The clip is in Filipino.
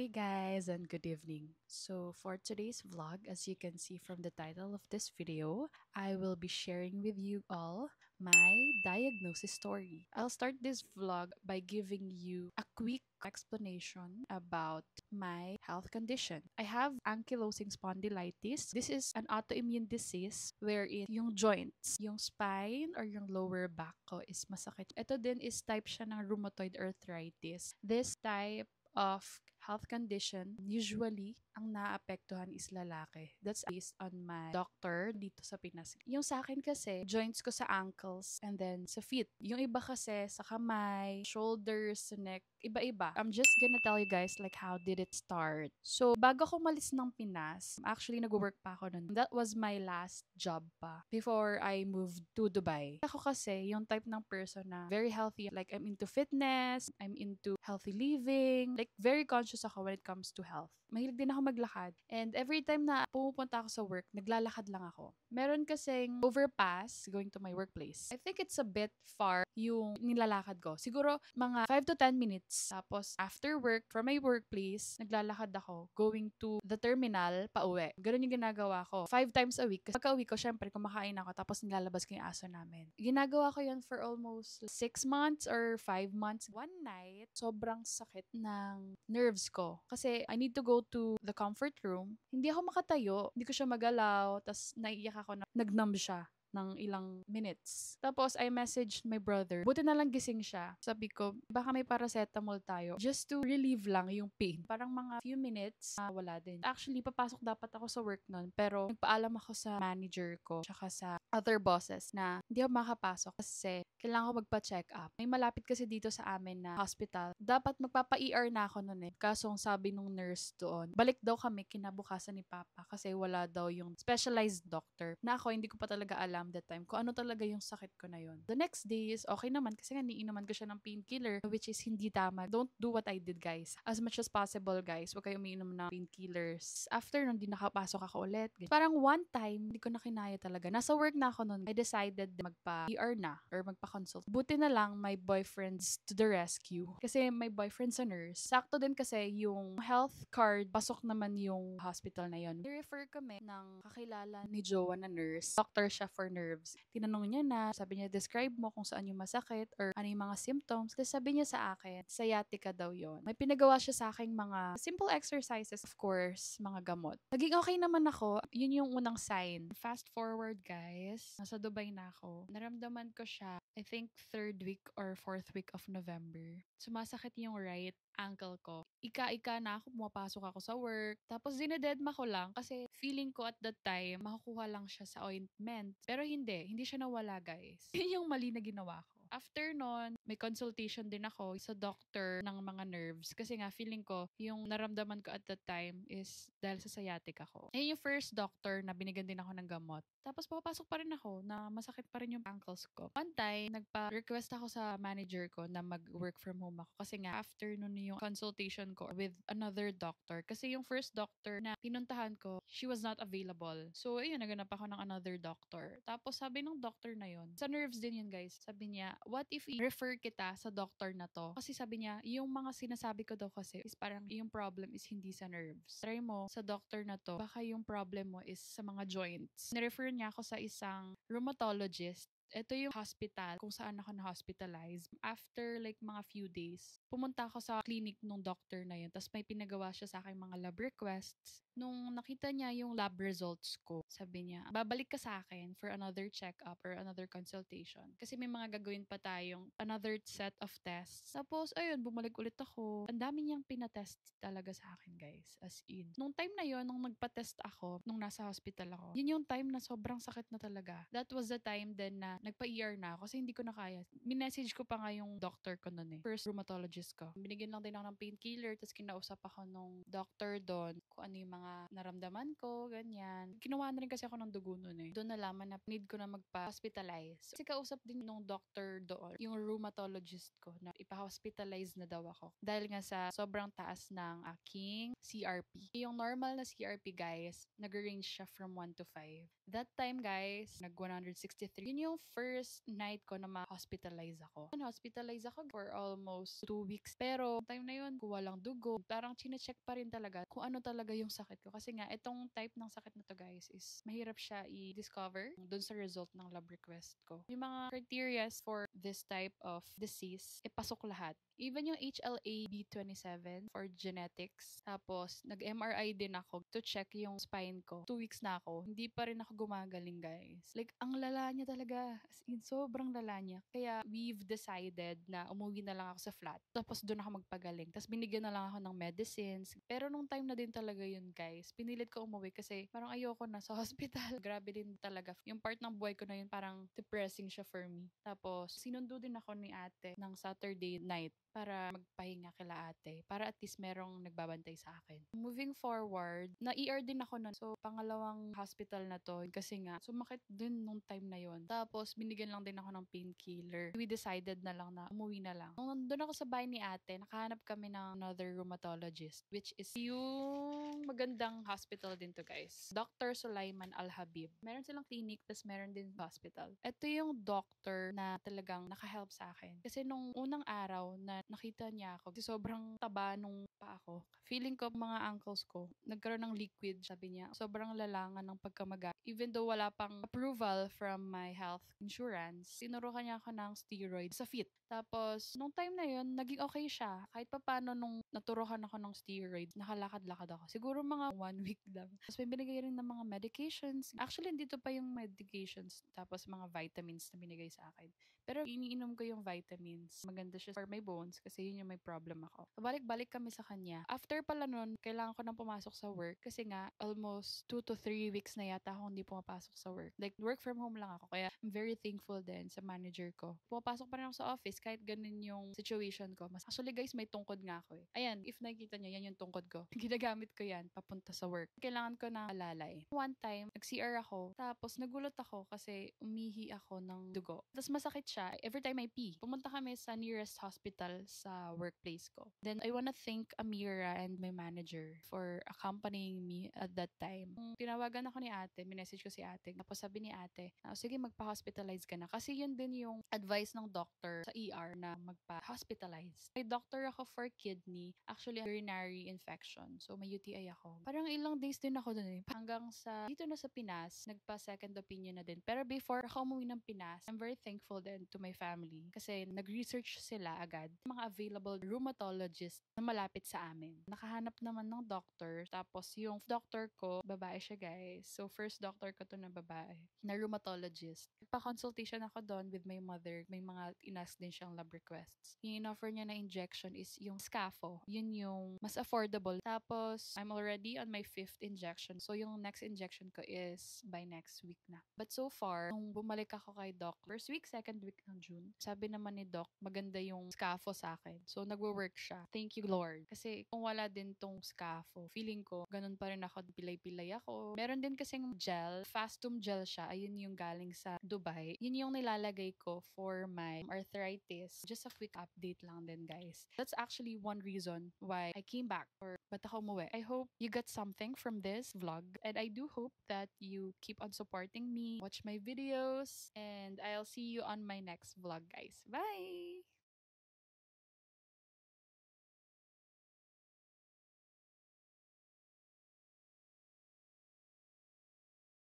Hey guys, and good evening. So, for today's vlog, as you can see from the title of this video, I will be sharing with you all my diagnosis story. I'll start this vlog by giving you a quick explanation about my health condition. I have ankylosing spondylitis. This is an autoimmune disease wherein yung joints, yung spine or yung lower back ko is masakit. Ito din is type siya ng rheumatoid arthritis. This type of health condition, usually, ang naapektuhan is lalaki. That's based on my doctor dito sa Pinas. Yung sa akin kasi, joints ko sa ankles and then sa feet. Yung iba kasi sa kamay, shoulders, sa neck, iba-iba. I'm just gonna tell you guys like how did it start. So, bago ako malis ng Pinas, actually nag-work pa ako nun. That was my last job pa before I moved to Dubai. Ako kasi, yung type ng person na very healthy. Like, I'm into fitness, I'm into healthy living. Like, very conscious ako when it comes to health. Mahilig din ako maglakad. And every time na pumupunta ako sa work, naglalakad lang ako. Meron kasing overpass going to my workplace. I think it's a bit far yung nilalakad ko. Siguro mga 5 to 10 minutes. Tapos after work, from my workplace, naglalakad ako going to the terminal pauwi. Ganun yung ginagawa ko. 5 times a week. Kasi pagka uwi ko, syempre kumakain ako tapos nilalabas ko yung aso namin. Ginagawa ko yan for almost 6 months or 5 months. One night, sobrang sakit ng nerves ko. Kasi I need to go to the comfort room. Hindi ako makatayo. Hindi ko siya magalaw. Tapos naiiyak ako na nag-numb siya ng ilang minutes. Tapos, I messaged my brother. Buti na lang gising siya. Sabi ko, baka may paracetamol tayo. Just to relieve lang yung pain. Parang mga few minutes, wala din. Actually, papasok dapat ako sa work nun. Pero, nagpaalam ako sa manager ko. Tsaka sa other bosses na hindi ako makapasok kasi kailangan ko magpa-check up. May malapit kasi dito sa amin na hospital. Dapat magpapa-ER na ako nun eh. Kaso ang sabi nung nurse doon, balik daw kami kinabukasan ni Papa kasi wala daw yung specialized doctor. Na ako, hindi ko pa talaga alam that time kung ano talaga yung sakit ko na yun. The next day is okay naman kasi nga niinuman ko siya ng painkiller which is hindi tama. Don't do what I did, guys. As much as possible, guys, huwag kayo umiinom ng painkillers. After nun, di nakapasok ako ulit. Parang one time, hindi ko na kinaya talaga. Nasa work na ako nun. I decided magpa-ER na or magpa-consult. Buti na lang, my boyfriend's to the rescue. Kasi my boyfriend sa nurse. Sakto din kasi yung health card, pasok naman yung hospital na yun. I-refer kami ng kakilala ni Jowa na nurse. Doctor siya for nerves. Tinanong niya na, sabi niya, describe mo kung saan yung masakit or ano yung mga symptoms. Kasi sabi niya sa akin, sciatica daw yon. May pinagawa siya sa akin mga simple exercises, of course, mga gamot. Naging okay naman ako. Yun yung unang sign. Fast forward, guys. Nasa Dubai na ako. Naramdaman ko siya, I think, 3rd week or 4th week of November. Sumasakit yung right ankle ko. Ika-ika na ako, pumapasok ako sa work. Tapos dinededma ko lang kasi feeling ko at that time, makukuha lang siya sa ointment. Pero hindi siya nawala, guys. Yun yung mali na ginawa ko. After nun, may consultation din ako sa doctor ng mga nerves. Kasi nga, feeling ko, yung naramdaman ko at that time is dahil sa sciatic ako. Ayun yung first doctor na binigyan din ako ng gamot. Tapos papasok pa rin ako na masakit pa rin yung ankles ko. One time, nagpa-request ako sa manager ko na mag-work from home ako. Kasi nga, after nun yung consultation ko with another doctor. Kasi yung first doctor na pinuntahan ko, she was not available. So, ayun, naganap ako ng another doctor. Tapos sabi ng doctor na yun, sa nerves din yun, guys. Sabi niya, what if i-refer kita sa doctor na to? Kasi sabi niya, yung mga sinasabi ko daw kasi is parang yung problem is hindi sa nerves. Try mo sa doctor na to, baka yung problem mo is sa mga joints. Nirefer niya ako sa isang rheumatologist. Ito yung hospital kung saan ako na-hospitalize. After like mga few days, pumunta ako sa clinic nung doctor na yun. Tapos may pinagawa siya sa akin mga lab requests. Nung nakita niya yung lab results ko, sabi niya, babalik ka sa akin for another check-up or another consultation. Kasi may mga gagawin pa tayong another set of tests. Tapos, ayun, bumalik ulit ako. Ang dami niyang pinatest talaga sa akin, guys. As in. Nung time na yun, nung nagpa-test ako, nung nasa hospital ako, yun yung time na sobrang sakit na talaga. That was the time then na nagpa-ER na ako kasi hindi ko na kaya. Minessage ko pa nga yung doctor ko nun eh. First rheumatologist ko. Binigyan lang din ako ng painkiller tapos kinausap ako nung doctor doon kung ano yung mga mga naramdaman ko, ganyan. Ginawa na rin kasi ako ng dugo nun eh. Doon nalaman na need ko na magpa-hospitalize. Kasi kausap din nung doctor doon, yung rheumatologist ko, na ipa-hospitalize na daw ako. Dahil nga sa sobrang taas ng aking CRP. Yung normal na CRP, guys, nag-range siya from 1 to 5. That time, guys, nag-163. Yun yung first night ko na ma-hospitalize ako. Hospitalize ako for almost 2 weeks. Pero, time na yun, kuha lang dugo. Parang chinecheck pa rin talaga kung ano talaga yung sakit ko. Kasi nga, itong type ng sakit na to, guys, is mahirap siya i-discover dun sa result ng lab request ko. Yung mga criteria for this type of disease, pasok lahat. Even yung HLA-B27 for genetics. Tapos, nag-MRI din ako to check yung spine ko. 2 weeks na ako. Hindi pa rin ako gumagaling, guys. Like, ang lala niya talaga. As in, sobrang lala niya. Kaya, we've decided na umuwi na lang ako sa flat. Tapos, doon ako magpagaling. Tapos, binigyan na lang ako ng medicines. Pero, nung time na din talaga yun, guys, pinilit ko umuwi kasi parang ayoko na sa hospital. Grabe din talaga. Yung part ng buhay ko na yun, parang depressing siya for me. Tapos, sinundo din ako ni ate ng Saturday night para magpahinga kila ate. Para at least merong nagbabantay sa akin. Moving forward, na-ER din ako nun. So, pangalawang hospital na to. Kasi nga, sumakit din nung time na yon. Tapos, binigyan lang din ako ng painkiller. We decided na lang na umuwi na lang. Nung nandun ako sa bahay ni ate, nakahanap kami ng another rheumatologist, which is yung magandang hospital din to, guys. Dr. Sulaiman Al-Habib. Meron silang clinic, tas meron din hospital. Ito yung doctor na talagang nakahelp sa akin. Kasi nung unang araw na nakita niya ako, kasi sobrang taba nung pa ako. Feeling ko mga ankles ko, nagkaroon ng liquid, sabi niya. Sobrang lalangan ng pagkamaga. Even though wala pang approval from my health insurance, tinurukan niya ako ng steroid sa fit. Tapos, nung time na yun, naging okay siya. Kahit pa paano nung naturukan ako ng steroid, nakalakad-lakad ako. Siguro mga 1 week lang. Tapos may binigay rin ng mga medications. Actually, dito pa yung medications. Tapos mga vitamins na binigay sa akin. Pero iniinom ko yung vitamins. Maganda siya for my bones kasi yun yung may problem ako. So, balik-balik kami sa kanya. After pala nun, kailangan ko nang pumasok sa work kasi nga almost 2 to 3 weeks na yata ako hindi pumapasok sa work. Like work from home lang ako. Kaya I'm very thankful din sa manager ko. Pumapasok pa rin ako sa office kahit ganun yung situation ko. Actually guys, may tungkod nga ako eh. Ayan, if nakikita nyo, yan yung tungkod ko. Ginagamit ko yan papunta sa work. Kailangan ko na alalay. One time, nag-CR ako. Tapos nagulat ako kasi umihi ako ng dugo. Tapos masakit siya every time I pee. Pumunta kami sa nearest hospital sa workplace ko. Then I wanna thank Amira and my manager for accompanying me at that time. Tinawagan ako ni ate, minessage ko si ate. Tapos sabi ni ate, sige magpa-hospitalize ka na. Kasi yun din yung advice ng doctor sa ER na magpa-hospitalize. May doctor ako for kidney, actually urinary infection. So may UTI ako. Parang ilang days din ako dun eh. Hanggang sa dito na sa Pinas, nagpa-second opinion na din. Pero before ako umuwi ng Pinas, I'm very thankful din to my family kasi nag-research sila agad mga available rheumatologist na malapit sa amin. Nakahanap naman ng doctor. Tapos yung doctor ko, babae siya guys. So first doctor ko to na babae, na rheumatologist. Pa-consultation ako doon with my mother. May mga inask din siyang lab requests. Yung in-offer niya na injection is yung Scafo. Yun yung mas affordable. Tapos I'm already on my 5th injection. So yung next injection ko is by next week na. But so far, nung bumalik ako kay Doc, first week, second week ng June, sabi naman ni Doc, maganda yung Scafo sa akin. So nagwo-work siya. Thank you Lord. Kasi kung wala din tong Scafo, feeling ko, ganun pa rin ako, pilay-pilay ako. Meron din kasing gel, Fastum gel siya. Ayun yung galing sa Dubai. Yun yung nilalagay ko for my arthritis. Just a quick update lang din guys. That's actually one reason why I came back or ba't ako umuwi. I hope you got something from this vlog and I do hope that you keep on supporting me, watch my videos, and I'll see you on my next vlog guys. Bye!